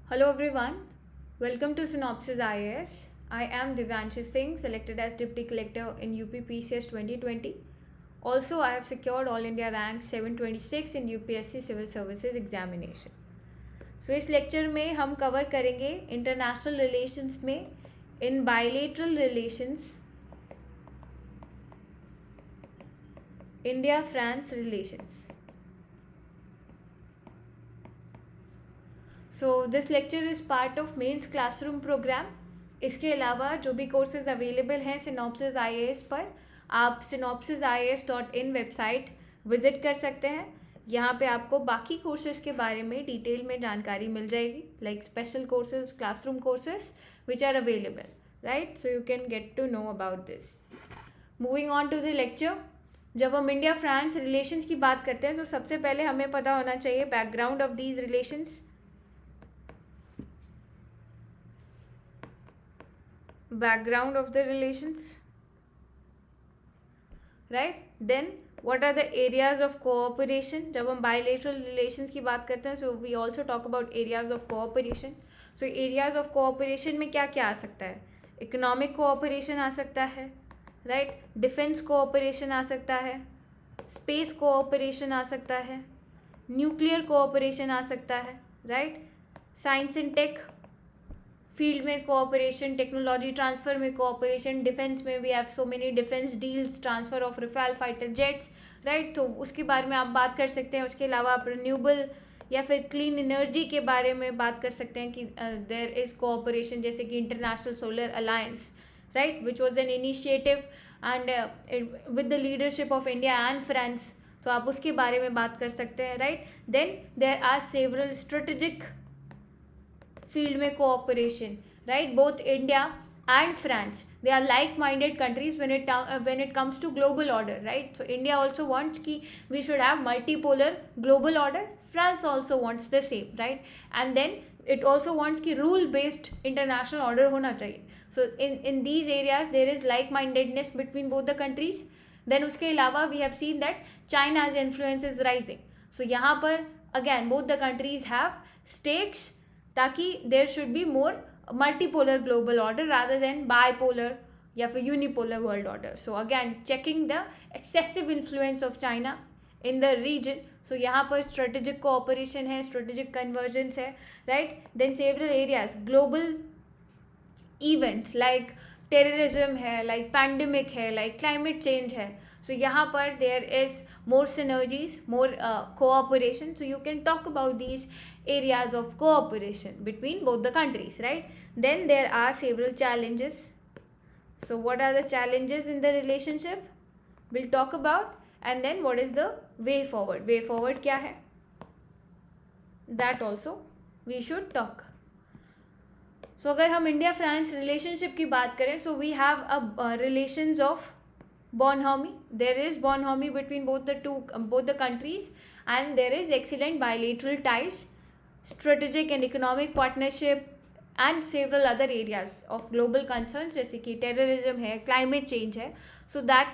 Hello everyone, welcome to Synopsis IAS. I am Divyanshi Singh, selected as Deputy Collector in UP PCS 2020. Also, I have secured All India rank 726 in UPSC Civil Services Examination. So इस lecture में हम cover करेंगे international relations में in bilateral relations India France relations. So this lecture is part of mains classroom program. इसके अलावा जो भी courses available हैं सिनॉप्सिस आईएएस पर, आप synopsisias.in वेबसाइट विज़िट कर सकते हैं. यहाँ पे आपको बाकी कोर्सेज के बारे में डिटेल में जानकारी मिल जाएगी, like special courses, classroom courses which are available, right. So you can get to know about this. Moving on to the lecture. जब हम इंडिया फ्रांस रिलेशंस की बात करते हैं तो सबसे पहले हमें पता होना चाहिए background of these relations. Background of the relations, right? Then what are the areas of cooperation? जब हम bilateral relations की बात करते हैं, so we also talk about areas of cooperation. So areas of cooperation में क्या क्या आ सकता है? Economic cooperation आ सकता है, right? Defense cooperation आ सकता है, space cooperation आ सकता है, nuclear cooperation आ सकता है, right? Science and tech field में कोऑपरेशन, टेक्नोलॉजी ट्रांसफ़र में कोऑपरेशन, डिफेंस में we have so many defence deals, transfer of Rafale fighter jets, right. तो उसके बारे में आप बात कर सकते हैं. उसके अलावा आप रिन्यूएबल या फिर क्लीन एनर्जी के बारे में बात कर सकते हैं कि देयर इज़ कोऑपरेशन, जैसे कि international solar alliance, right, which was an initiative and with the leadership of India and France. तो आप उसके बारे में बात कर सकते हैं, right. Then there are several strategic field में cooperation, right. Both India and France, they are like-minded countries when it comes to global order, right? So India also wants कि we should have multipolar global order. France also wants the same, right? And then it also wants कि rule based international order होना चाहिए. So in these areas there is like-mindedness between both the countries. Then उसके अलावा we have seen that China's influence is rising. So यहाँ पर again both the countries have stakes ताकि there should be more multipolar global order rather than bipolar या फिर unipolar world order. So again checking the excessive influence of China in the region. So यहाँ पर strategic cooperation है, strategic convergence है, right. Then several areas, global events like terrorism है, like pandemic है, like climate change है. So यहाँ पर there is more synergies, more cooperation. So you can talk about these areas of cooperation between both the countries, right? Then there are several challenges. So what are the challenges in the relationship? We'll talk about. And then what is the way forward? Way forward क्या है? That also we should talk. So अगर हम India France relationship की बात करें, so we have a relations of bonhomie. There is bonhomie between both the countries, and there is excellent bilateral ties, strategic and economic partnership, and several other areas of global concerns जैसे कि terrorism है, climate change है. So that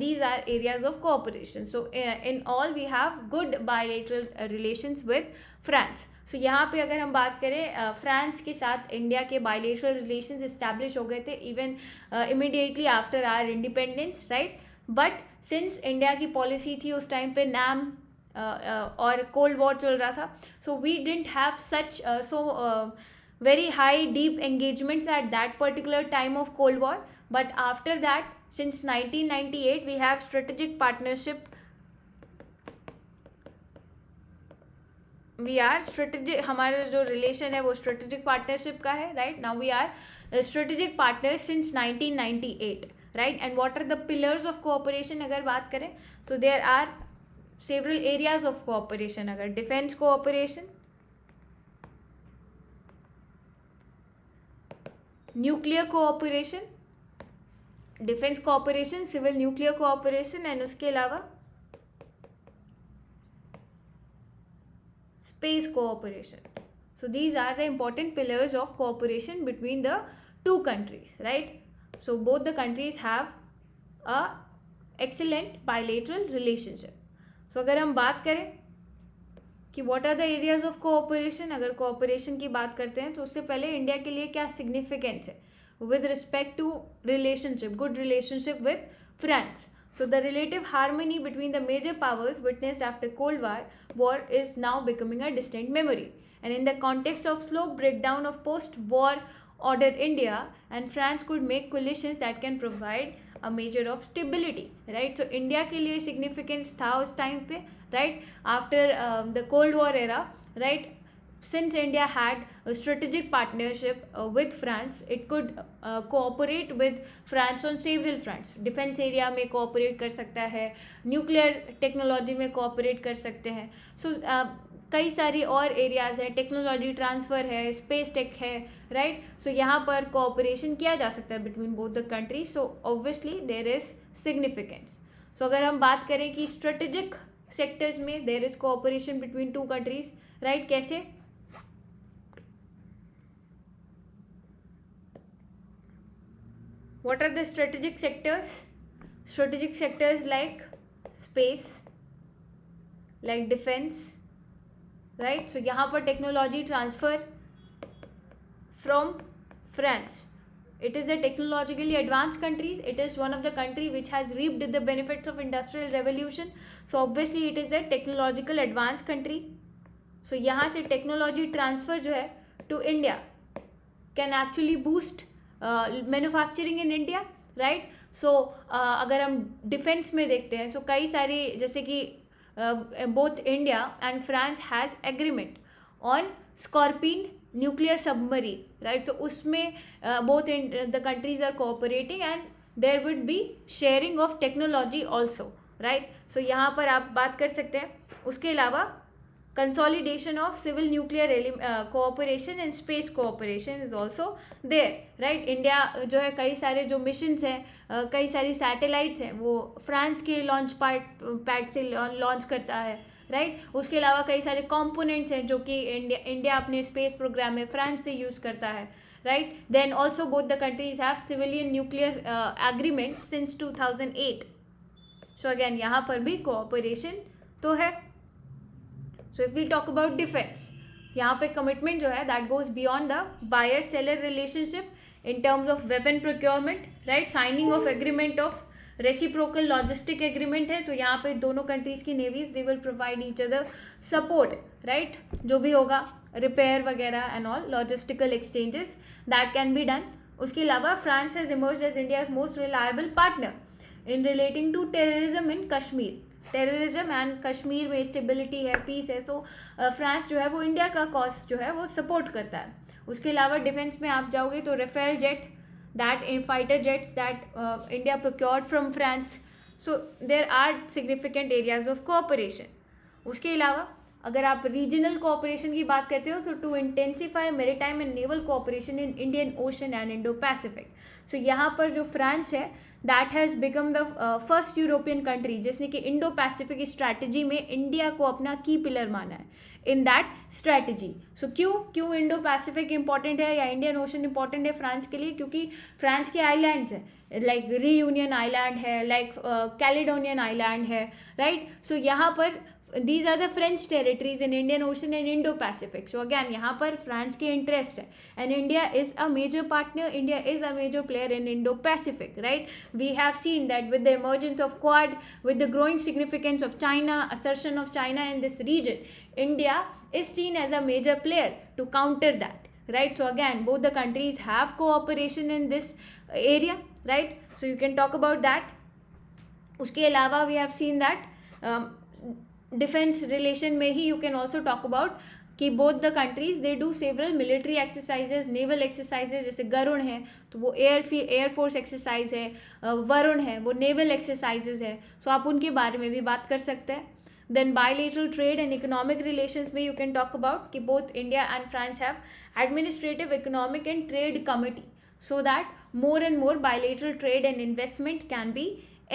these are areas of cooperation. So in all we have good bilateral relations with France. So यहाँ पे अगर हम बात करें फ्रांस के साथ इंडिया के bilateral relations establish हो गए थे even immediately after our independence, right? But since India की पॉलिसी थी उस टाइम पे नाम और कोल्ड वॉर चल रहा था, so we didn't have such very high deep engagements at that particular time of cold war. But after that, since 1998 we have strategic partnership. We are strategic, हमारा जो रिलेशन है वो strategic partnership का है, right? Now we are strategic partners since 1998, right? And what are the pillars of cooperation अगर बात करें, so there are several areas of cooperation. अगर defense cooperation, nuclear cooperation, defense cooperation, civil nuclear cooperation, and उसके अलावा space cooperation. So these are the important pillars of cooperation between the two countries, right? So both the countries have a excellent bilateral relationship. So अगर हम बात करें कि what are the areas of cooperation. अगर cooperation की बात करते हैं तो उससे पहले इंडिया के लिए क्या सिग्निफिकेंस है with respect to relationship, good relationship with France. So the relative harmony between the major powers witnessed after Cold War is now becoming a distant memory. And in the context of slow breakdown of post-war order India and France could make coalitions that can provide a measure of stability, right? So India के लिए significance था उस time पे, right? After the Cold War era, right? Since India had a strategic partnership with France, it could cooperate with France on several fronts. Defense area में cooperate कर सकता है, nuclear technology में cooperate कर सकते हैं. So कई सारी और एरियाज हैं, टेक्नोलॉजी ट्रांसफ़र है, स्पेस टेक है, राइट. सो यहाँ पर कोऑपरेशन किया जा सकता है between both the countries. So obviously there is significance. So अगर हम बात करें कि स्ट्रेटेजिक सेक्टर्स में there is cooperation between two countries, right. कैसे? What are the strategic sectors? Strategic sectors like space, like defense, right? So यहाँ पर technology transfer from France. It is a technologically advanced country. It is one of the country which has reaped the benefits of industrial revolution. So obviously it is a technological advanced country. So यहाँ से technology transfer जो है to India can actually boost manufacturing in India, right. So अगर हम defence में देखते हैं, सो कई सारी, जैसे कि both India and France has agreement on Scorpion nuclear submarine, right. तो उसमें both the countries are cooperating and there would be sharing of technology also, right. So यहाँ पर आप बात कर सकते हैं. उसके अलावा consolidation of civil nuclear cooperation and space cooperation is also there, right. India जो है कई सारे जो मिशंस हैं, कई सारी सैटेलाइट्स हैं, वो फ्रांस के लॉन्च पैड से लॉन्च करता है, राइट. उसके अलावा कई सारे कंपोनेंट्स हैं जो कि इंडिया अपने स्पेस प्रोग्राम में फ्रांस से यूज़ करता है, right. Then also both the countries have civilian nuclear agreement since 2008. So again यहाँ पर भी कोऑपरेशन तो है. So if we talk about defense, यहाँ पे commitment जो है that goes beyond the buyer-seller relationship in terms of weapon procurement, right. Signing of agreement of reciprocal logistic agreement है. तो यहाँ पे दोनों countries की navies they will provide each other support, right. जो भी होगा repair वगैरह and all logistical exchanges that can be done. उसके अलावा France has emerged as India's most reliable partner in relating to terrorism in Kashmir. Terrorism and Kashmir में stability है, piece है. So France जो है वो इंडिया का कॉज जो है वो सपोर्ट करता है. उसके अलावा डिफेंस में आप जाओगे तो Rafale jet, that in fighter jets that India procured from France. So there are significant areas of cooperation. उसके अलावा अगर आप रीजनल कोऑपरेशन की बात करते हो, so to intensify maritime and naval cooperation in Indian Ocean and Indo Pacific. So यहाँ पर जो फ्रांस है that has become the first European country जिसने कि इंडो पैसिफिक स्ट्रैटेजी में इंडिया को अपना की पिलर माना है इन दैट स्ट्रैटेजी. सो क्यों इंडो पैसिफिक इंपॉर्टेंट है या इंडियन ओशन इंपॉर्टेंट है फ्रांस के लिए? क्योंकि फ्रांस के आइलैंड्स हैं, लाइक रीयूनियन आइलैंड है, लाइक कैलेडोनियन आइलैंड है, राइट. सो यहाँ पर these are the French territories in Indian Ocean and Indo-Pacific. So again यहाँ पर फ्रांस के इंटरेस्ट है and India is a major partner, India is a major player in Indo-Pacific, right. We have seen that with the emergence of Quad, with the growing significance of China, assertion of China in this region, India is seen as a major player to counter that, right. So again both the countries have cooperation in this area, right. So you can talk about that. उसके अलावा we have seen that defence relation में ही you can also talk about कि both the countries they do several military exercises, naval exercises. जैसे गरुण है तो वो air force exercise है, वरुण है वो नेवल एक्सरसाइजेज है. सो आप उनके बारे में भी बात कर सकते हैं. Then bilateral trade and economic relations में यू कैन टॉक अबाउट कि both India and France have administrative, economic and trade committee so that more and more bilateral trade and investment can be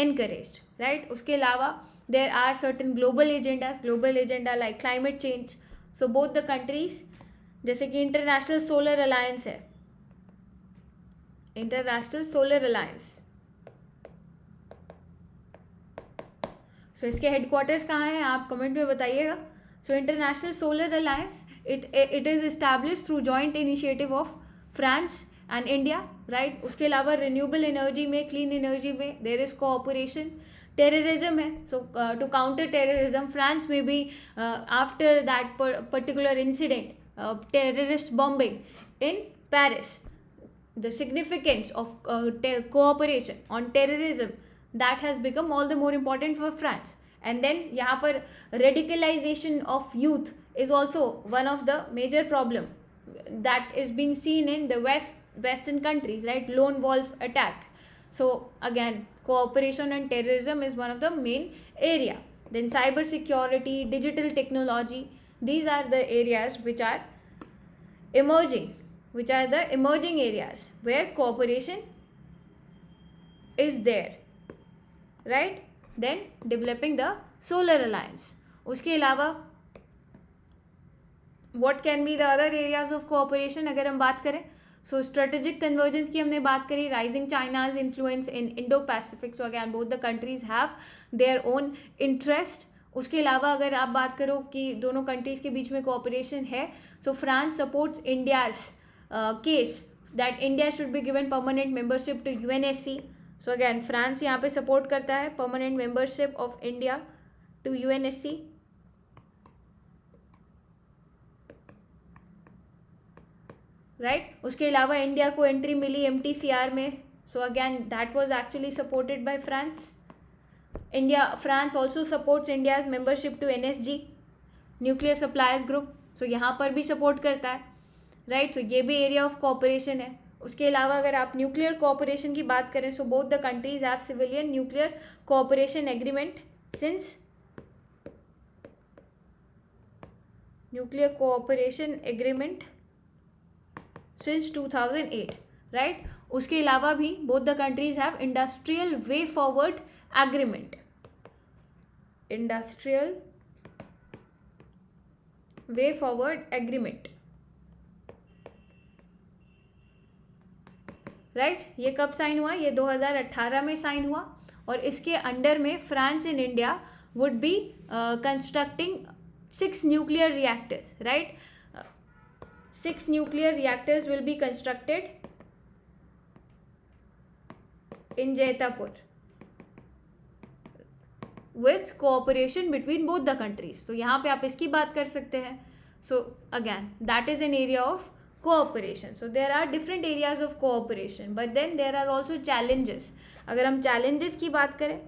encouraged, right. उसके अलावा there are certain global agenda like climate change. So both the countries, जैसे कि international solar alliance है, international solar alliance. So इसके headquarters कहाँ हैं आप comment में बताइएगा. So International Solar Alliance, it is established through joint initiative of France and India, right? उसके अलावा renewable energy में, clean energy में there is cooperation. Terrorism है, so to counter terrorism, France may be after that particular incident, terrorist bombing in Paris, the significance of cooperation on terrorism, that has become all the more important for France. And then यहाँ पर radicalization of youth is also one of the major problem that is being seen in the western countries, right? Lone wolf attack. So again, cooperation and terrorism is one of the main area. Then cyber security, digital technology, these are the areas which are emerging, which are the emerging areas where cooperation is there, right? Then developing the solar alliance. उसके अलावा what can be the other areas of cooperation अगर हम बात करें, so strategic convergence की हमने बात करी, rising China's influence in Indo-Pacific, so again both the countries have their own interest. उसके अलावा अगर आप बात करो कि दोनों कंट्रीज के बीच में कोऑपरेशन है, so France supports India's case that India should be given permanent membership to UNSC. So again France यहाँ पे सपोर्ट करता है permanent membership of India to UNSC. Right, उसके अलावा इंडिया को एंट्री मिली एमटीसीआर में, so again that was actually supported by France. France also supports India's membership to NSG, Nuclear Suppliers Group. So यहाँ पर भी सपोर्ट करता है, राइट. सो ये भी एरिया ऑफ कोऑपरेशन है. उसके अलावा अगर आप न्यूक्लियर कोऑपरेशन की बात करें, so both the countries have civilian nuclear cooperation agreement since nuclear cooperation agreement since 2008, right. उसके अलावा भी both the countries have industrial way forward agreement, industrial way forward agreement, right. ये कब साइन हुआ? ये 2018 में साइन हुआ. और इसके अंडर में France and India would be constructing 6 nuclear reactors, right. 6 nuclear reactors will be constructed in Jaitapur with cooperation between both the countries. तो यहाँ पे आप इसकी बात कर सकते हैं. So again, that is an area of cooperation. So there are different areas of cooperation, but then there are also challenges. अगर हम challenges की बात करें,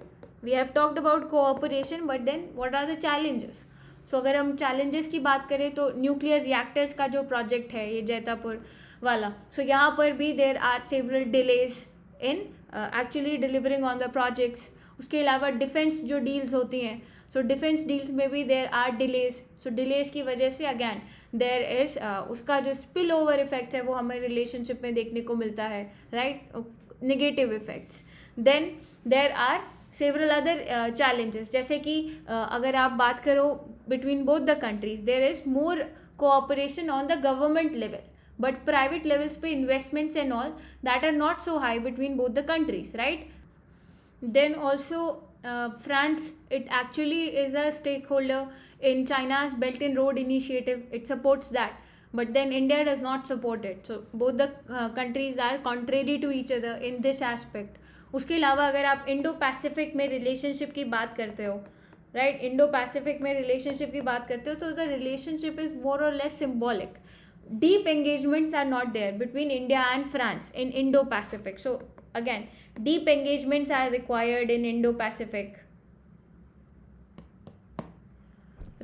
we have talked about cooperation, but then what are the challenges? सो अगर हम challenges की बात करें तो न्यूक्लियर रिएक्टर्स का जो प्रोजेक्ट है ये जैतापुर वाला, सो यहाँ पर भी there are several delays in actually delivering on the projects. उसके अलावा डिफेंस जो डील्स होती हैं, सो डिफेंस डील्स में भी there are delays. So delays की वजह से अगैन देर इज उसका जो स्पिल ओवर इफेक्ट है वो हमें रिलेशनशिप में देखने को मिलता है, right, negative effects. Then there are several other challenges, जैसे कि अगर आप बात करो between both the countries there is more cooperation on the government level, but private levels पे investments and all that are not so high between both the countries, right. Then also France, it actually is a stakeholder in China's Belt and Road Initiative. It supports that, but then India does not support it. So both the countries are contrary to each other in this aspect. उसके अलावा अगर आप Indo Pacific में relationship की बात करते हो, right, Indo Pacific में रिलेशनशिप की बात करते हो, तो the relationship is more or less symbolic. Deep engagements are not there between India and France in Indo Pacific. So again deep engagements are required in Indo-Pacific,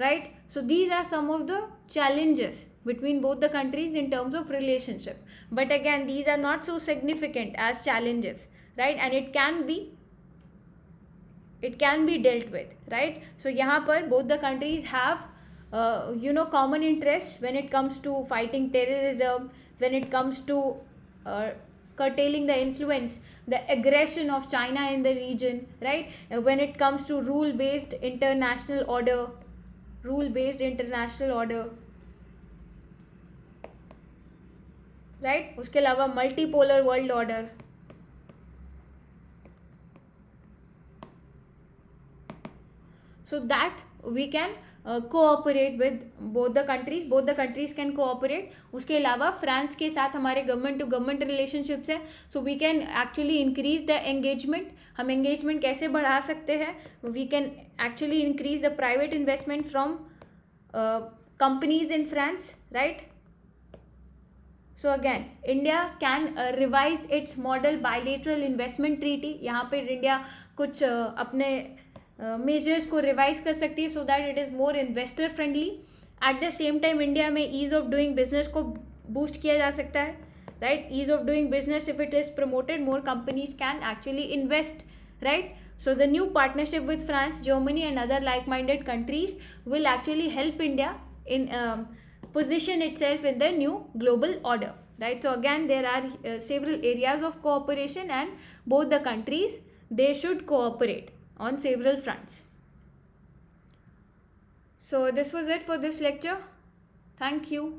right. So these are some of the challenges between both the countries in terms of relationship, but again these are not so significant as challenges, right, and it can be dealt with, right. So यहाँ पर both the countries have common interests when it comes to fighting terrorism, when it comes to curtailing the influence, the aggression of China in the region, right, when it comes to rule-based international order, right. उसके अलावा multipolar world order. So that we can cooperate with both the countries can cooperate. उसके अलावा France के साथ हमारे government to government relationships है, so we can actually increase the engagement. हम engagement कैसे बढ़ा सकते हैं? We can actually increase the private investment from companies in France, right? So again, India can revise its model bilateral investment treaty. यहाँ पे India कुछ अपने measures को रिवाइज कर सकती है, so that it is more investor friendly. At the same time India में ease of doing business को बूस्ट किया जा सकता है, right? Ease of doing business, if it is promoted, more companies can actually invest, right? So the new partnership with France, Germany and other like-minded countries will actually help India in position itself in the new global order, right? So again, there are several areas of cooperation, and both the countries, they should cooperate on several fronts. So this was it for this lecture. Thank you.